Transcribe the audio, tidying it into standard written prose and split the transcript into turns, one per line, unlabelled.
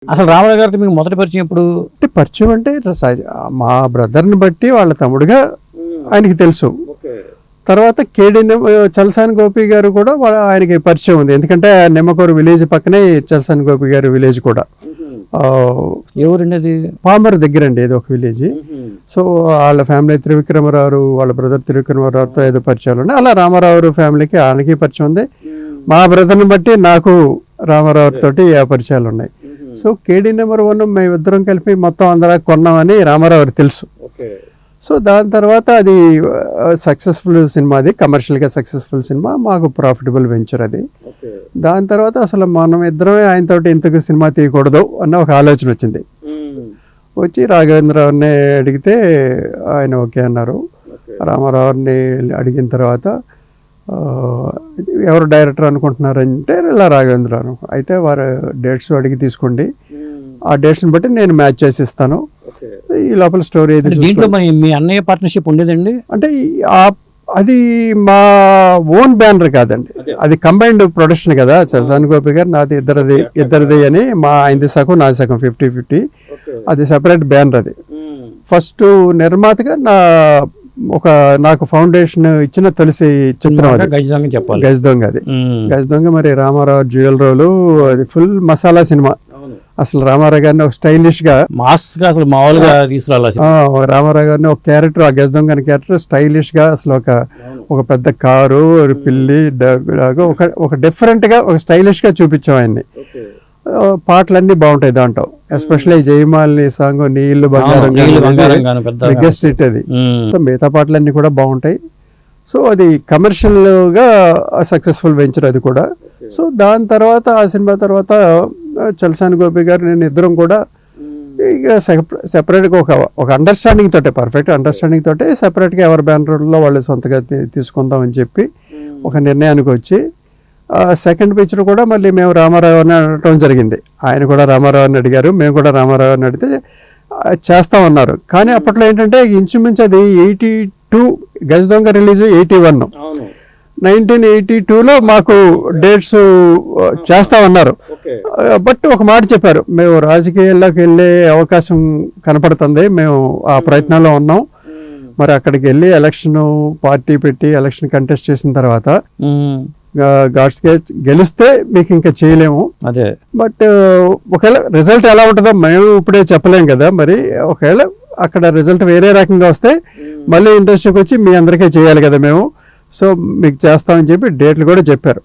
అసలు రామారావు గారితో మీకు మొదటి పరిచయం ఎప్పుడు?
అంటే పరిచయం అంటే మా బ్రదర్ని బట్టి వాళ్ళ తమ్ముడుగా ఆయనకి తెలుసు. తర్వాత చలసాని గోపి గారు కూడా ఆయనకి పరిచయం ఉంది, ఎందుకంటే నిమ్మకూరు విలేజ్ పక్కనే చలసాని గోపి గారి విలేజ్ కూడా.
ఎవరండి అది?
పామర్ దగ్గర అండి ఏదో ఒక విలేజ్. సో వాళ్ళ ఫ్యామిలీ త్రివిక్రమరావు, వాళ్ళ బ్రదర్ త్రివిక్రమరావుతో ఏదో పరిచయాలు ఉన్నాయి. అలా రామారావు ఫ్యామిలీకి ఆయనకి పరిచయం ఉంది. మా బ్రదర్ని బట్టి నాకు రామారావు తోటి ఆ పరిచయాలు ఉన్నాయి. సో కేడీ నెంబర్ 1 మేమిద్దరం కలిపి మొత్తం అందరూ కొన్నామని రామారావు తెలుసు. సో దాని తర్వాత అది సక్సెస్ఫుల్ సినిమా, అది కమర్షియల్గా సక్సెస్ఫుల్ సినిమా, మాకు ప్రాఫిటబుల్ వెంచర్ అది. దాని తర్వాత అసలు మనం ఇద్దరమే ఆయనతో ఇంతకు సినిమా తీయకూడదు అన్న ఒక ఆలోచన వచ్చింది. వచ్చి రాఘవేంద్రరావుని అడిగితే ఆయన ఓకే అన్నారు. రామారావుని అడిగిన తర్వాత ఎవరు డైరెక్టర్ అనుకుంటున్నారంటే ఇలా రాఘవేంద్రరావు. అయితే వారు డేట్స్ అడిగి తీసుకోండి, ఆ డేట్స్ని బట్టి నేను మ్యాచ్ చేసి ఇస్తాను, ఈ లోపల స్టోరీ ఏది.
దీంట్లో మీ అన్నయ్య పార్ట్నర్షిప్ ఉండేదండి?
అంటే అది మా ఓన్ బ్యానర్ కాదండి, అది కంబైన్డ్ ప్రొడక్షన్ కదా. చలసాని గోపి గారు నాది ఇద్దరిది అని, మా ఆయనది సగం నాది సగం 50-50. అది సెపరేట్ బ్యానర్. అది ఫస్ట్ నిర్మాతగా నాకు ఫౌండేషన్ ఇచ్చిన తులసి చిత్రం అది, గజ దొంగ. అది గజ దొంగ మరి రామారావు జ్యువెల్ రోలు, అది ఫుల్ మసాలా సినిమా. అసలు రామారావు గారిని ఒక స్టైలిష్ గా,
మాస్ గా, అసలు మామూలుగా తీసుకురావాలి.
రామారావు గారిని ఒక క్యారెక్టర్, ఆ గజ దొంగ అనే క్యారెక్టర్ స్టైలిష్ గా, అసలు ఒక పెద్ద కారు, పిల్లి, ఒక డిఫరెంట్ గా, ఒక స్టైలిష్ గా చూపించాం ఆయన్ని. పాటలన్నీ బాగుంటాయి దాంట్లో, ఎస్పెషల్లీ జయమాలిని సాంగ్ నీళ్లు బంగారం బిగ్గెస్ట్ హిట్ అది. సో మిగతా పాటలన్నీ కూడా బాగుంటాయి. సో అది కమర్షియల్ గా సక్సెస్ఫుల్ వెంచర్ అది కూడా. సో దాని తర్వాత ఆ సినిమా తర్వాత చలసాని గోపి గారు నేను ఇద్దరం కూడా ఇక సెపరేట్గా ఒక అండర్స్టాండింగ్ తోటే, పర్ఫెక్ట్ అండర్స్టాండింగ్ తోటే సెపరేట్గా ఎవరి బ్యానర్లో వాళ్ళు సొంతగా తీసుకుందామని చెప్పి ఒక నిర్ణయానికి వచ్చి, సెకండ్ పిక్చర్ కూడా మళ్ళీ మేము రామారావుని అడగటం జరిగింది. ఆయన కూడా రామారావుని అడిగారు, మేము కూడా రామారావుని అడిగితే చేస్తామన్నారు. కానీ అప్పట్లో ఏంటంటే ఇంచుమించు అది 82, గజ దొంగ రిలీజ్ 81, 1982లో మాకు డేట్స్ చేస్తామన్నారు. బట్ ఒక మాట చెప్పారు, మేము రాజకీయాల్లోకి వెళ్ళే అవకాశం కనపడుతుంది, మేము ఆ ప్రయత్నాల్లో ఉన్నాం. మరి అక్కడికి వెళ్ళి ఎలక్షన్ పార్టీ పెట్టి ఎలక్షన్ కంటెస్ట్ చేసిన తర్వాత గాడ్స్ గెలిస్తే మీకు ఇంకా చేయలేము.
అదే,
బట్ ఒకవేళ రిజల్ట్ ఎలా ఉంటుందో మేము ఇప్పుడే చెప్పలేం కదా. మరి ఒకవేళ అక్కడ రిజల్ట్ వేరే రకంగా వస్తే మళ్ళీ ఇండస్ట్రీకి వచ్చి మీ అందరికీ చేయాలి కదా మేము. సో మీకు చేస్తామని చెప్పి డేట్లు కూడా చెప్పారు.